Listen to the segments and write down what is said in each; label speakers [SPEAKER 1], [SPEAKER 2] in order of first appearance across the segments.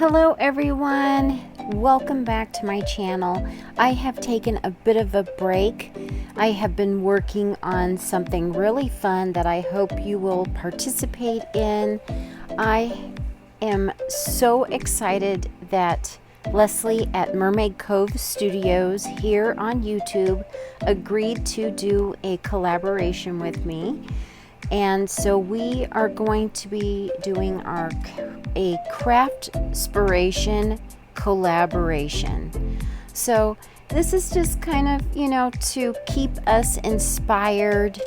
[SPEAKER 1] Hello everyone, welcome back to my channel. I have taken a bit of a break. I have been working on something really fun that I hope you will participate in. I am so excited that Leslie at Mermaid Cove Studios here on YouTube agreed to do a collaboration with me. And so we are going to be doing a Craftspiration collaboration. So this is just kind of, to keep us inspired,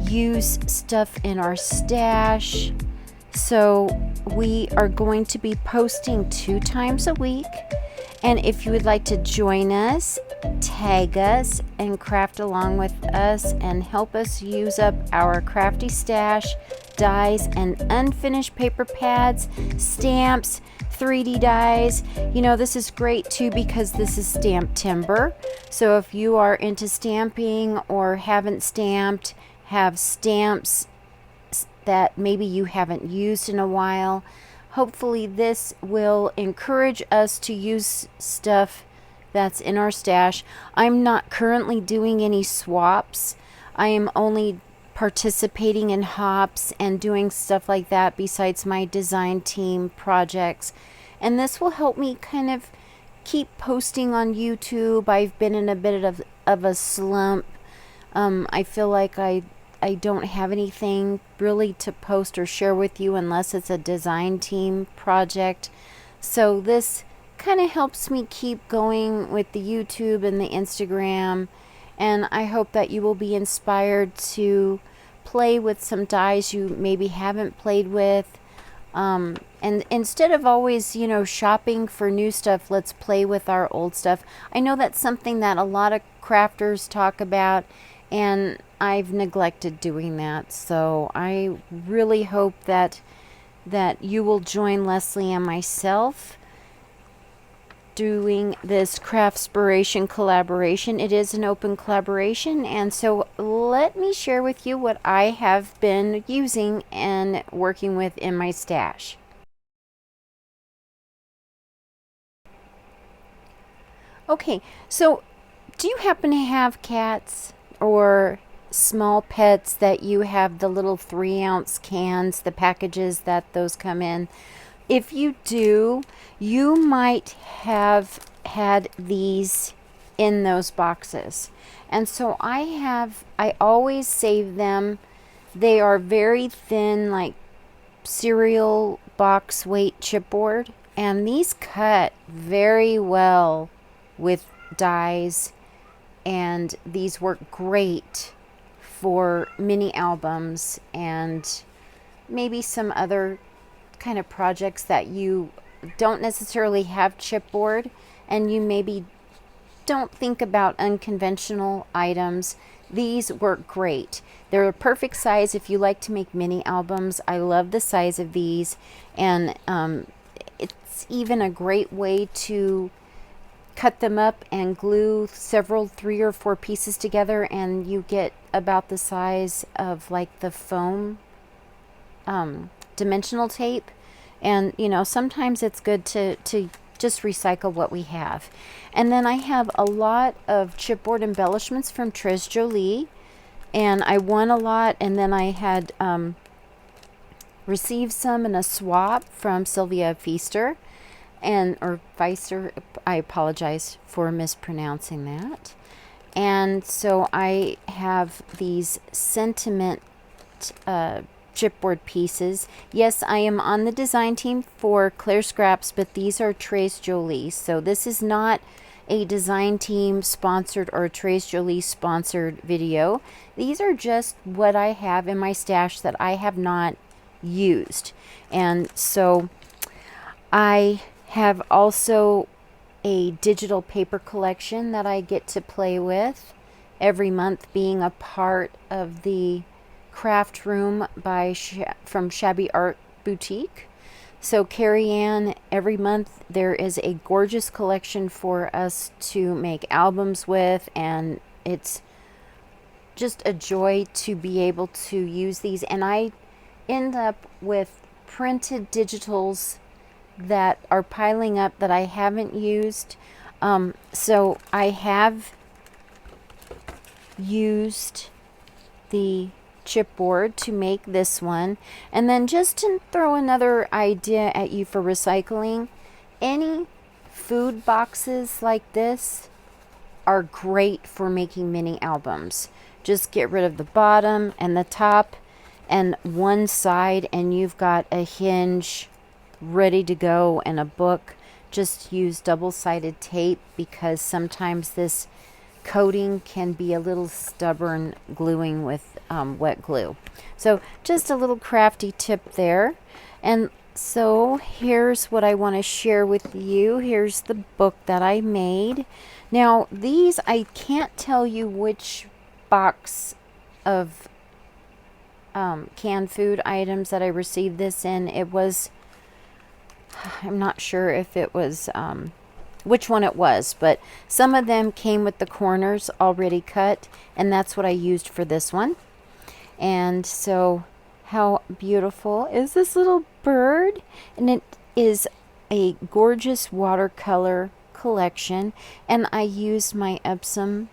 [SPEAKER 1] use stuff in our stash. So we are going to be posting 2 times a week. And if you would like to join us, tag us and craft along with us and help us use up our crafty stash, dies, and unfinished paper pads, stamps, 3D dies. This is great too because this is stamped timber. So if you are into stamping or haven't stamped, have stamps that maybe you haven't used in a while, hopefully this will encourage us to use stuff that's in our stash. I'm not currently doing any swaps. I am only participating in hops and doing stuff like that besides my design team projects. And this will help me kind of keep posting on YouTube. I've been in a bit of a slump. I feel like I don't have anything really to post or share with you unless it's a design team project. So this kind of helps me keep going with the YouTube and the Instagram, and I hope that you will be inspired to play with some dies you maybe haven't played with, and instead of always shopping for new stuff, let's play with our old stuff. I know that's something that a lot of crafters talk about, and I've neglected doing that. So I really hope that you will join Leslie and myself doing this Craftspiration collaboration. It is an open collaboration, and so let me share with you what I have been using and working with in my stash. Okay, so do you happen to have cats or small pets that you have the little 3-ounce cans, the packages that those come in? If you do, you might have had these in those boxes. And so I always save them. They are very thin, like cereal box weight chipboard, and these cut very well with dies, and these work great for mini albums and maybe some other kind of projects that you don't necessarily have chipboard, and you maybe don't think about unconventional items. These work great. They're a perfect size if you like to make mini albums. I love the size of these, and it's even a great way to cut them up and glue several 3 or 4 pieces together, and you get about the size of like the foam dimensional tape. And sometimes it's good to just recycle what we have. And then I have a lot of chipboard embellishments from Tres Jolie, and I won a lot, and then I had received some in a swap from Sylvia Feaster, or Feister. I apologize for mispronouncing that. And so I have these sentiment chipboard pieces. Yes, I am on the design team for Claire Scraps, but these are Tres Jolie. So this is not a design team sponsored or a Tres Jolie sponsored video. These are just what I have in my stash that I have not used. And so I have also a digital paper collection that I get to play with every month, being a part of the craft room from Shabby Art Boutique. So Carrie Ann, every month there is a gorgeous collection for us to make albums with, and it's just a joy to be able to use these. And I end up with printed digitals that are piling up that I haven't used. So I have used the chipboard to make this one. And then just to throw another idea at you for recycling, any food boxes like this are great for making mini albums. Just get rid of the bottom and the top and one side, and you've got a hinge ready to go and a book. Just use double-sided tape, because sometimes this coating can be a little stubborn gluing with wet glue. So just a little crafty tip there. And so here's what I want to share with you. Here's the book that I made. Now these, I can't tell you which box of canned food items that I received this in. It was, I'm not sure if it was which one it was, but some of them came with the corners already cut, and that's what I used for this one. And so how beautiful is this little bird? And it is a gorgeous watercolor collection, and I used my Epsom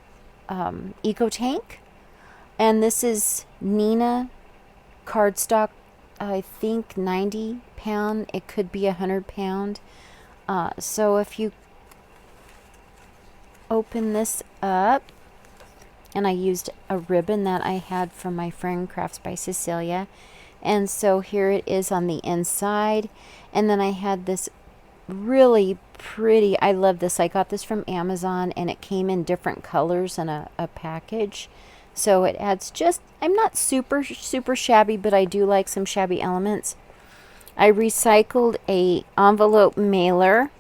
[SPEAKER 1] Eco Tank, and this is Nina cardstock, I think 90 pound, it could be 100 pound. So if you open this up, and I used a ribbon that I had from my friend Crafts by Cecilia, and so here it is on the inside. And then I had this really pretty, I love this, I got this from Amazon, and it came in different colors in a package. So it adds just, I'm not super shabby, but I do like some shabby elements. I recycled a envelope mailer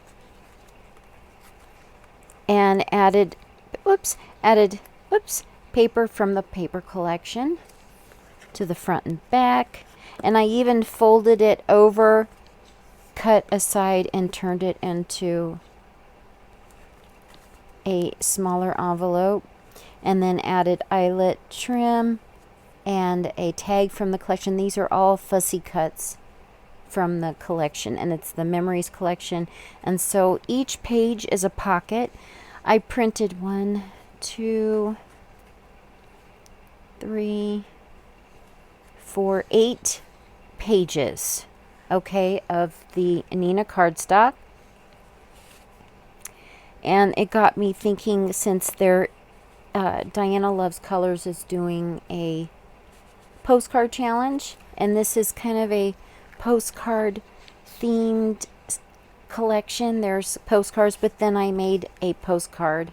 [SPEAKER 1] and added paper from the paper collection to the front and back. And I even folded it over, cut aside, and turned it into a smaller envelope. And then added eyelet trim and a tag from the collection. These are all fussy cuts from the collection, and it's the Memories collection. And so each page is a pocket. I printed 1, 2, 3, 4, 8 pages, okay, of the Nina cardstock. And it got me thinking, since they're Diana Loves Colors is doing a postcard challenge, and this is kind of a postcard themed collection. There's postcards, but then I made a postcard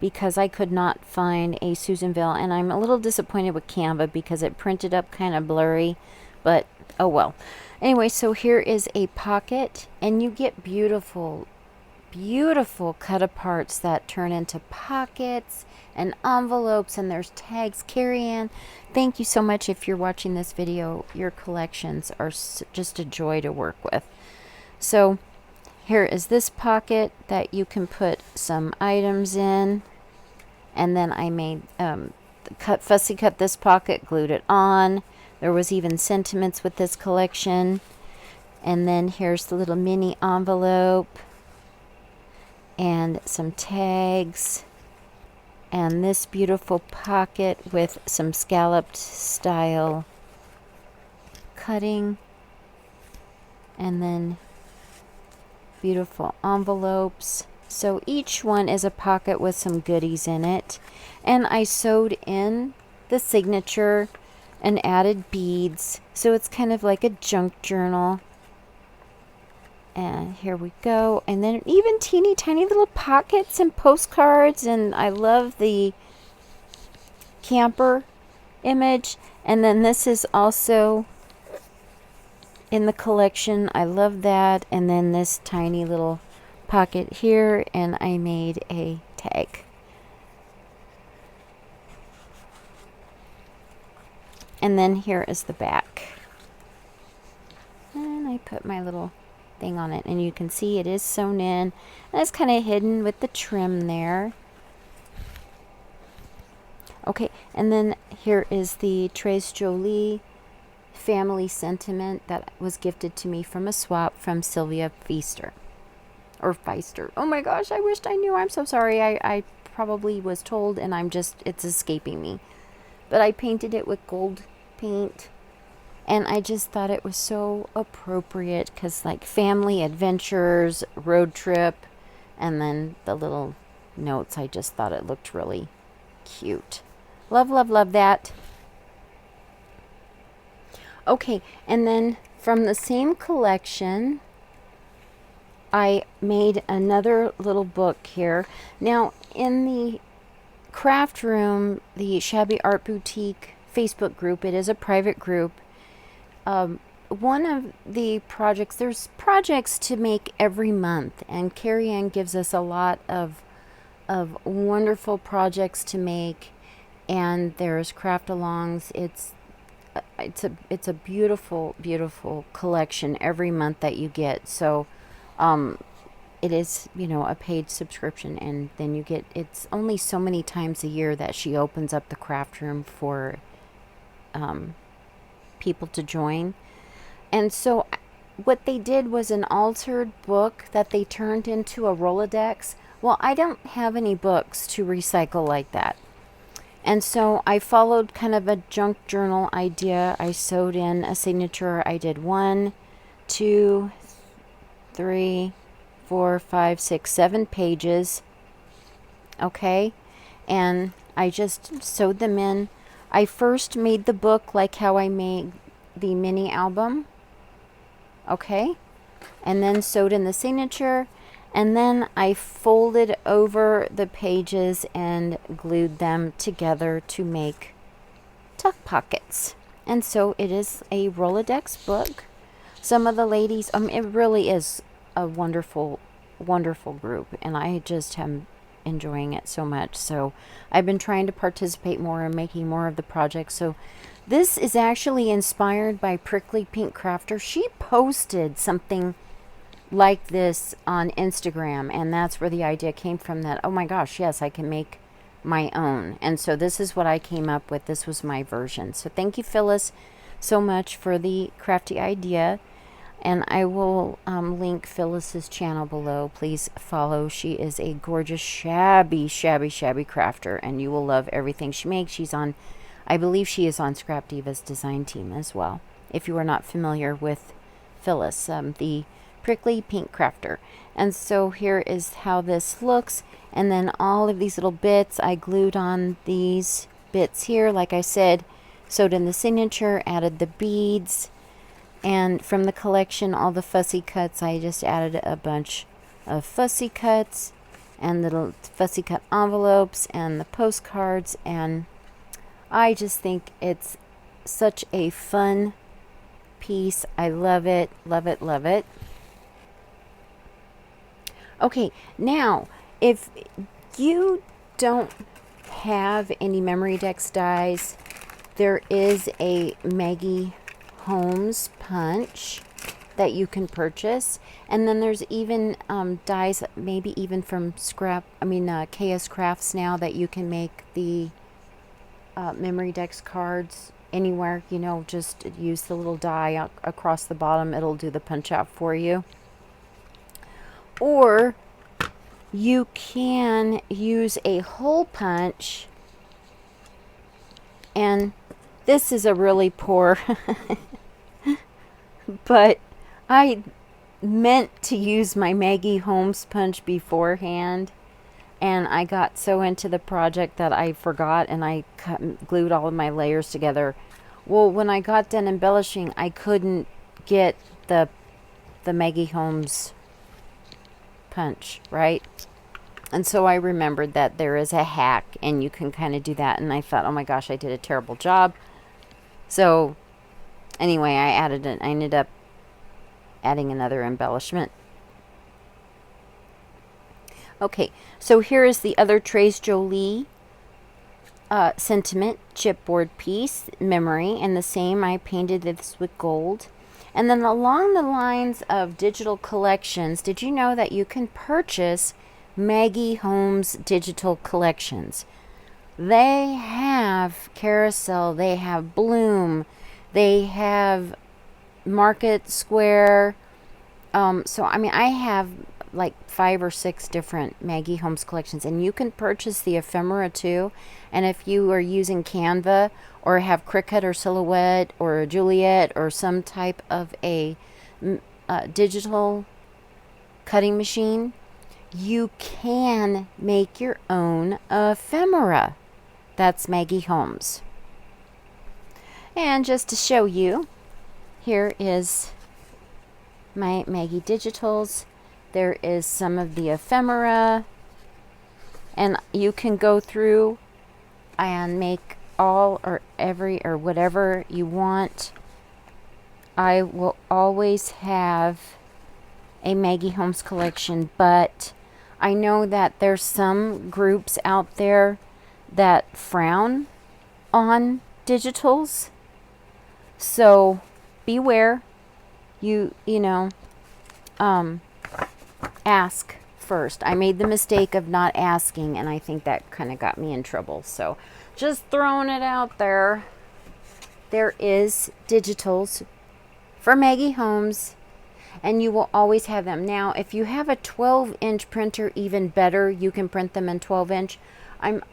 [SPEAKER 1] because I could not find a Susanville, and I'm a little disappointed with Canva because it printed up kind of blurry, but oh well. Anyway, so here is a pocket, and you get beautiful cut aparts that turn into pockets and envelopes, and there's tags. Carrie Ann, thank you so much. If you're watching this video, your collections are just a joy to work with. So here is this pocket that you can put some items in, and then I made fussy cut this pocket, glued it on. There was even sentiments with this collection. And then here's the little mini envelope and some tags, and this beautiful pocket with some scalloped style cutting, and then beautiful envelopes. So each one is a pocket with some goodies in it, and I sewed in the signature and added beads, so it's kind of like a junk journal. And here we go. And then even teeny tiny little pockets and postcards. And I love the camper image. And then this is also in the collection. I love that. And then this tiny little pocket here. And I made a tag. And then here is the back. And I put my little thing on it, and you can see it is sewn in, and it's kind of hidden with the trim there. Okay, and then here is the Tres Jolie family sentiment that was gifted to me from a swap from Sylvia Feaster. Or Feister. Oh my gosh, I wished I knew. I'm so sorry. I probably was told and it's escaping me. But I painted it with gold paint. And I just thought it was so appropriate because like family adventures, road trip, and then the little notes. I just thought it looked really cute. Love, love, love that. Okay, and then from the same collection, I made another little book here. Now, in the craft room, the Shabby Art Boutique Facebook group, it is a private group. One of the projects, there's projects to make every month, and Carrie Ann gives us a lot of wonderful projects to make, and there's craft alongs. It's a beautiful, beautiful collection every month that you get. So it is, a paid subscription, and then you get, it's only so many times a year that she opens up the craft room for people to join. And so what they did was an altered book that they turned into a Rolodex. Well, I don't have any books to recycle like that. And so I followed kind of a junk journal idea. I sewed in a signature. I did 1, 2, 3, 4, 5, 6, 7 pages. Okay. And I just sewed them in. I first made the book like how I made the mini album. Okay. And then sewed in the signature. And then I folded over the pages and glued them together to make tuck pockets. And so it is a Rolodex book. Some of the ladies, it really is a wonderful, wonderful group. And I just am enjoying it so much. So I've been trying to participate more and making more of the projects. So this is actually inspired by Prickly Pink Crafter. She posted something like this on Instagram, and that's where the idea came from, that, oh my gosh, yes, I can make my own. And so this is what I came up with. This was my version. So thank you, Phyllis, so much for the crafty idea. And I will link Phyllis's channel below. Please follow. She is a gorgeous, shabby, shabby, shabby crafter, and you will love everything she makes. She's on, I believe she is on Scrap Diva's design team as well. If you are not familiar with Phyllis, the Prickly Pink Crafter. And so here is how this looks. And then all of these little bits, I glued on these bits here. Like I said, sewed in the signature, added the beads. And from the collection, all the fussy cuts, I just added a bunch of fussy cuts and little fussy cut envelopes and the postcards. And I just think it's such a fun piece. I love it, love it, love it. Okay, now, if you don't have any Memory Dex dies, there is a Maggie Holmes punch that you can purchase. And then there's even dies, maybe even from KS Crafts now, that you can make the Memory Dex cards anywhere. Just use the little die across the bottom. It'll do the punch out for you. Or you can use a hole punch, and this is a really poor, but I meant to use my Maggie Holmes punch beforehand, and I got so into the project that I forgot, and I glued all of my layers together. Well, when I got done embellishing, I couldn't get the Maggie Holmes punch, right? And so I remembered that there is a hack and you can kind of do that, and I thought, oh my gosh, I did a terrible job. So anyway, I ended up adding another embellishment. Okay, so here is the other Trace Jolie sentiment chipboard piece, memory, and the same, I painted this with gold. And then along the lines of digital collections, did you know that you can purchase Maggie Holmes digital collections? They have Carousel, they have Bloom, They have Market Square. So I mean, I have like 5 or 6 different Maggie Holmes collections, and you can purchase the ephemera too. And if you are using Canva or have Cricut or Silhouette or Juliet or some type of a digital cutting machine, you can make your own ephemera. That's Maggie Holmes. And just to show you, here is my Maggie Digitals. There is some of the ephemera, and you can go through and make all or every or whatever you want. I will always have a Maggie Holmes collection, but I know that there's some groups out there that frown on digitals, so beware. You know, ask first. I made the mistake of not asking, and I think that kind of got me in trouble. So just throwing it out there. There is digitals for Maggie Holmes, and you will always have them. Now, if you have a 12-inch printer, even better. You can print them in 12-inch.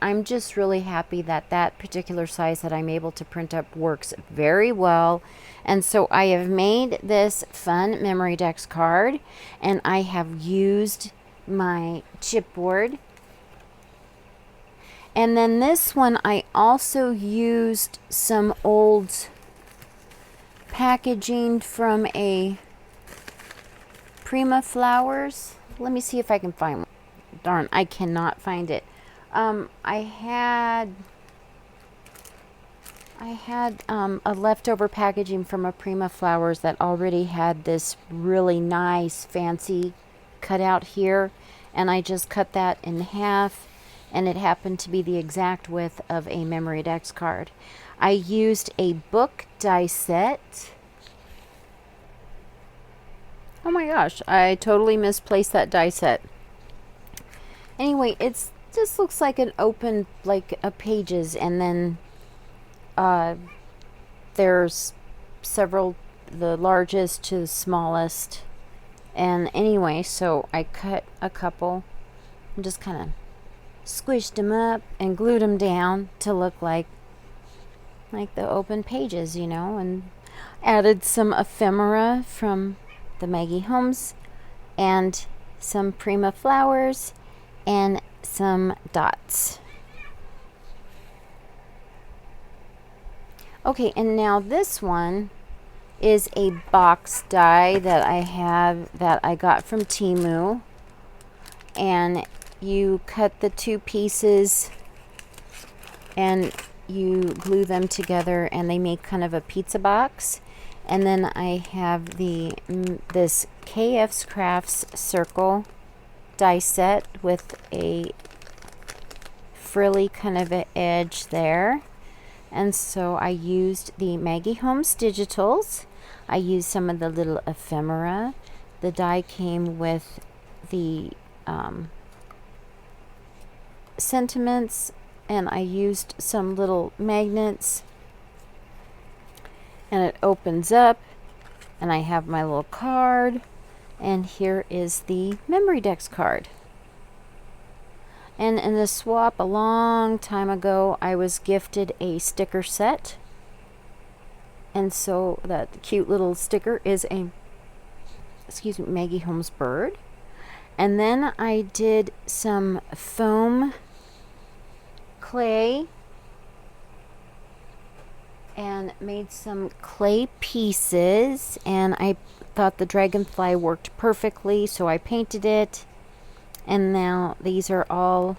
[SPEAKER 1] I'm just really happy that that particular size that I'm able to print up works very well. And so I have made this fun Memory Dex card, and I have used my chipboard. And then this one, I also used some old packaging from a Prima Flowers. Let me see if I can find one. Darn, I cannot find it. I had a leftover packaging from a Prima Flowers that already had this really nice fancy cutout here, and I just cut that in half, and it happened to be the exact width of a Memory Dex card. I used a book die set. Oh my gosh, I totally misplaced that die set. Anyway, it's just looks like an open, like a pages, and then there's several, the largest to the smallest. And anyway, so I cut a couple and just kind of squished them up and glued them down to look like the open pages, you know, and added some ephemera from the Maggie Holmes and some Prima Flowers and some dots. Okay, and now this one is a box die that I have that I got from Temu, and you cut the 2 pieces and you glue them together, and they make kind of a pizza box. And then I have this KF's Crafts circle die set with a frilly kind of an edge there. And so I used the Maggie Holmes Digitals. I used some of the little ephemera. The die came with the sentiments, and I used some little magnets, and it opens up, and I have my little card, and here is the Memory Dex card. And in the swap a long time ago, I was gifted a sticker set, and so that cute little sticker is a Maggie Holmes bird. And then I did some foam clay and made some clay pieces, and I thought the dragonfly worked perfectly, so I painted it. And now these are all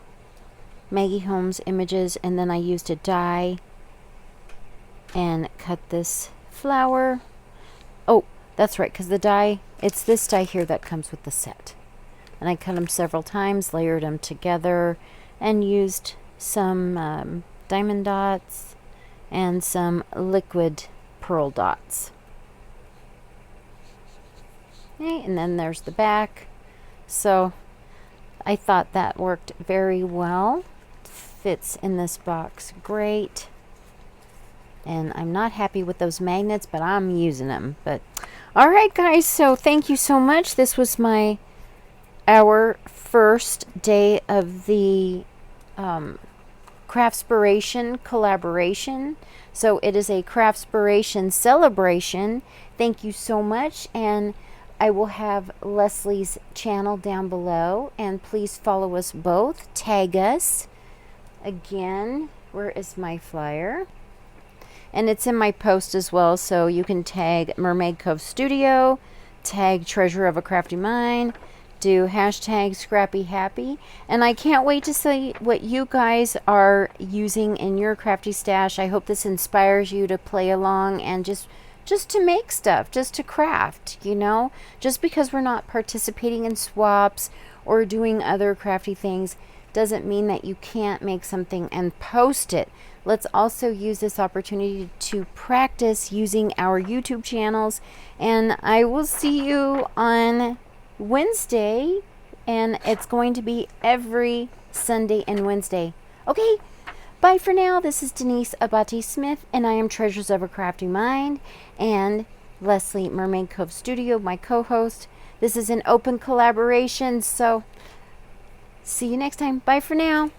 [SPEAKER 1] Maggie Holmes images, and then I used a die and cut this flower. Oh, that's right, because the die, it's this die here that comes with the set. And I cut them several times, layered them together, and used some diamond dots and some liquid pearl dots. Okay, and then there's the back. So I thought that worked very well. Fits in this box great. And I'm not happy with those magnets, but I'm using them. But all right, guys, so thank you so much. This was our first day of the Craftspiration Collaboration. So it is a Craftspiration celebration. Thank you so much, and I will have Leslie's channel down below, and please follow us both. Tag us. Again, where is my flyer? And it's in my post as well, so you can tag Mermaid Cove Studio, tag Treasure of a Crafty Mind, do hashtag Scrappy Happy, and I can't wait to see what you guys are using in your crafty stash. I hope this inspires you to play along and just to make stuff, just to craft, you know. Just because we're not participating in swaps or doing other crafty things doesn't mean that you can't make something and post it. Let's also use this opportunity to practice using our YouTube channels, and I will see you on Wednesday, and it's going to be every Sunday and Wednesday. Okay, bye for now. This is Denise AbateSmith, and I am Treasures of a Crafty Mind, and Leslie, Mermaid Cove Studio, my co-host. This is an open collaboration, so see you next time. Bye for now.